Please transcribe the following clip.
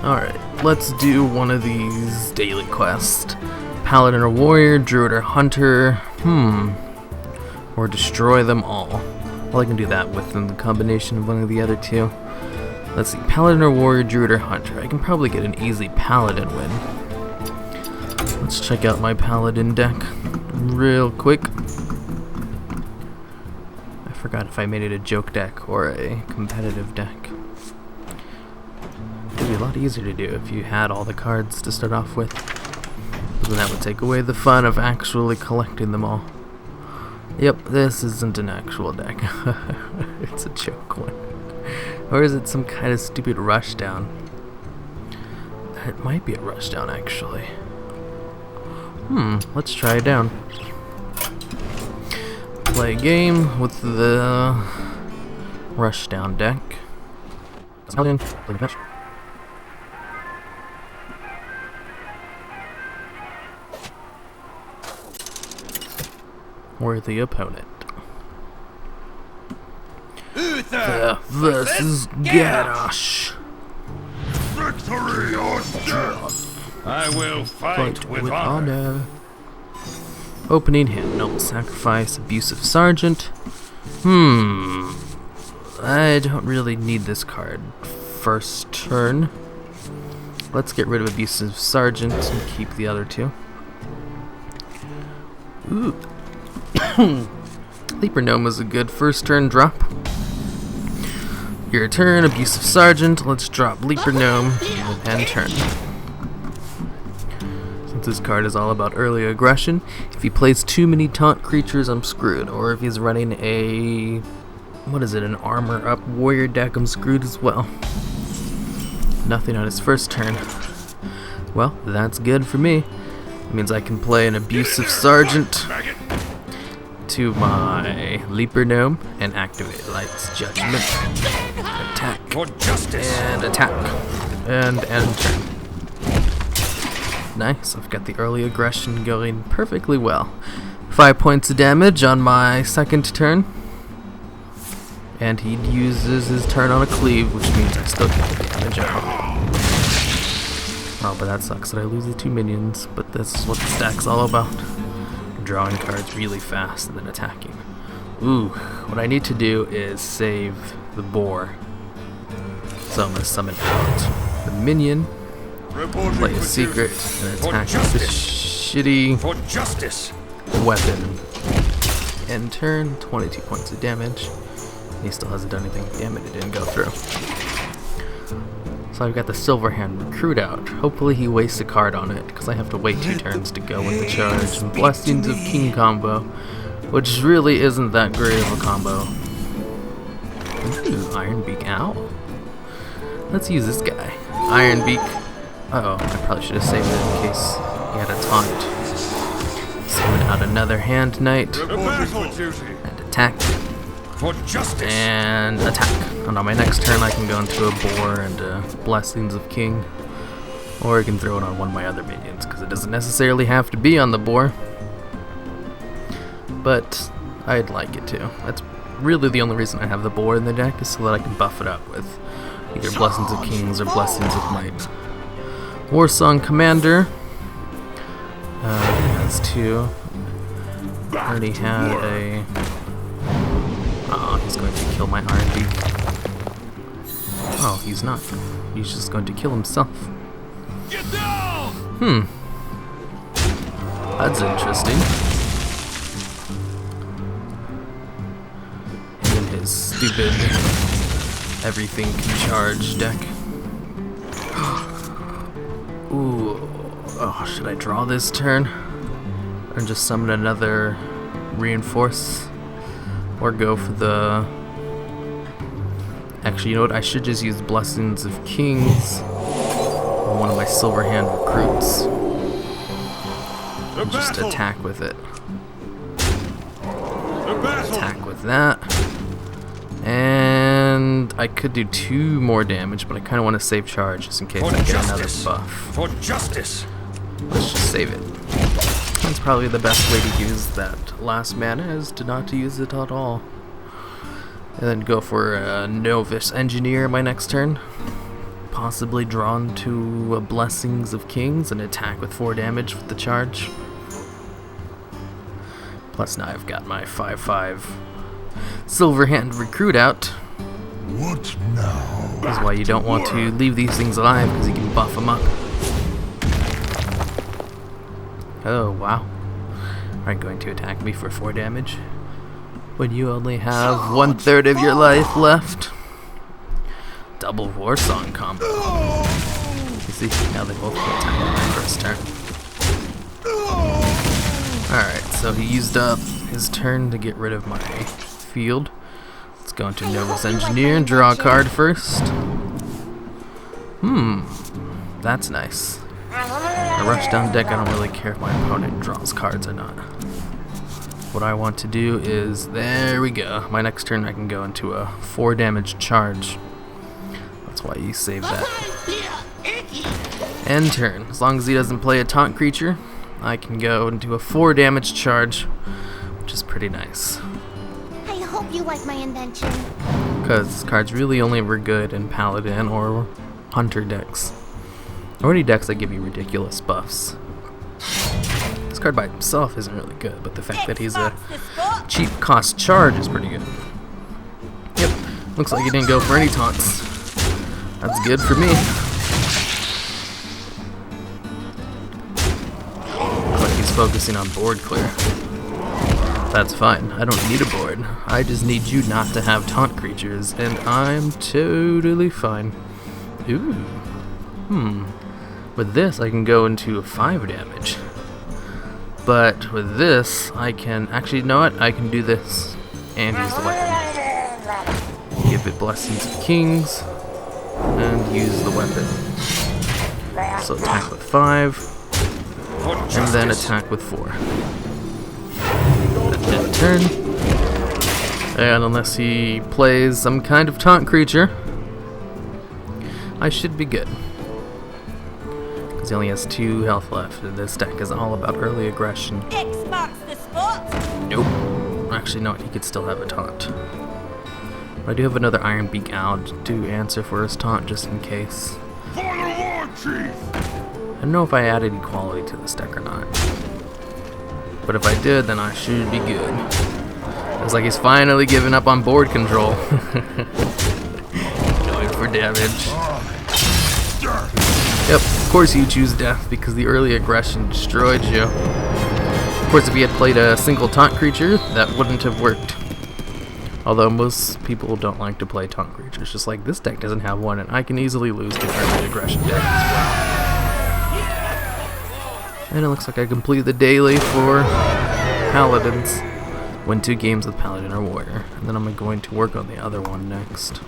Alright, let's do one of these daily quests. Paladin or Warrior, Druid or Hunter, or destroy them all. Well, I can do that with the combination of one of the other two. Let's see, Paladin or Warrior, Druid or Hunter. I can probably get an easy Paladin win. Let's check out my Paladin deck real quick. I forgot if I made it a joke deck or a competitive deck. It would be a lot easier to do if you had all the cards to start off with. But then that would take away the fun of actually collecting them all. Yep, this isn't an actual deck. It's a joke one. Or is it some kind of stupid rushdown? It might be a rushdown, actually. Let's try it down. Play a game with the rushdown deck. Paladin, play the match. Worthy opponent. Versus Garrosh. Victory or death! I will fight with honor. Opening hand, Noble Sacrifice, Abusive Sergeant. I don't really need this card. First turn. Let's get rid of Abusive Sergeant and keep the other two. Ooh. Leaper Gnome is a good first turn drop. Your turn, Abusive Sergeant. Let's drop Leaper Gnome and end turn. Since this card is all about early aggression, if he plays too many taunt creatures, I'm screwed. Or if he's running a... an armor up warrior deck, I'm screwed as well. Nothing on his first turn. Well, that's good for me. It means I can play an Abusive Sergeant to my Leaper Gnome and activate Light's Judgment. Attack. And attack. And end turn. Nice, I've got the early aggression going perfectly well. 5 points of damage on my second turn. And he uses his turn on a cleave, which means I still get the damage out. Oh, but that sucks that I lose the 2 minions, but this is what the stack's all about. Drawing cards really fast and then attacking. Ooh, what I need to do is save the boar. So I'm going to summon out the minion, play a secret, and attack with this shitty weapon. End turn, 22 points of damage. He still hasn't done anything. Damn it, it didn't go through. So I've got the Silverhand Recruit out. Hopefully he wastes a card on it, because I have to wait 2 turns to go with the charge. And Blessings of King combo, which really isn't that great of a combo. Ooh, Iron Beak Owl. Let's use this guy. Iron Beak. Uh-oh, I probably should have saved it in case he had a taunt. Summon out another Hand Knight. And attack. And attack. And on my next turn I can go into a boar and Blessings of King. Or I can throw it on one of my other minions, because it doesn't necessarily have to be on the boar. But I'd like it to. That's really the only reason I have the boar in the deck, is so that I can buff it up with either Blessings of Kings or Blessings of Might. Warsong Commander. He has 2. Already had a... Oh, he's going to kill my Iron Beak. Oh, he's not. He's just going to kill himself. Get down! That's interesting. In his stupid everything can charge deck. Ooh. Oh, should I draw this turn? Or just summon another Reinforce? Or go for the... Actually, you know what? I should just use Blessings of Kings on one of my Silverhand Recruits. And just attack with it. Attack with that. And I could do 2 more damage, but I kind of want to save charge just in case I get another buff. For justice. Let's just save it. That's probably the best way to use that last mana, is to not to use it at all. And then go for a Novice Engineer my next turn. possibly drawn to a Blessings of Kings and attack with 4 damage with the charge. Plus now I've got my 5/5 Silverhand Recruit out. What now? This is why you don't want to leave these things alive, because you can buff them up. Oh, wow. Are you going to attack me for 4 damage? When you only have 1/3 of your life left. Double Warsong combo. You see, now they both get attacked on my first turn. Alright, so he used up his turn to get rid of my field. Let's go into Nova's Engineer and draw a card first. That's nice. A rushdown deck, I don't really care if my opponent draws cards or not. What I want to do is, there we go. My next turn I can go into a 4 damage charge. That's why you save that. End turn. As long as he doesn't play a taunt creature, I can go into a 4 damage charge, which is pretty nice. I hope you like my invention. Because this card's really only ever good in Paladin or Hunter decks. Or any decks that give you ridiculous buffs. This card by himself isn't really good, but the fact that he's a cheap cost charge is pretty good. Yep, looks like he didn't go for any taunts. That's good for me. Looks like he's focusing on board clear. That's fine, I don't need a board. I just need you not to have taunt creatures, and I'm totally fine. Ooh. With this, I can go into 5 damage. But with this, I can... Actually, you know what? I can do this and use the weapon. Give it Blessings of Kings, and use the weapon. So attack with 5, and then attack with 4. That's end turn. And unless he plays some kind of taunt creature, I should be good. He only has 2 health left, and this deck is all about early aggression. X marks the spot. Nope. Actually, no, he could still have a taunt. But I do have another Iron Beak out to answer for his taunt, just in case. I don't know if I added equality to this deck or not. But if I did, then I should be good. Looks like he's finally given up on board control. Going for damage. Yep, of course you choose death because the early aggression destroyed you. Of course, if he had played a single taunt creature, that wouldn't have worked. Although most people don't like to play taunt creatures, just like this deck doesn't have one, and I can easily lose to early aggression deck as well. And it looks like I completed the daily for Paladins. Win 2 games with Paladin or Warrior, and then I'm going to work on the other one next.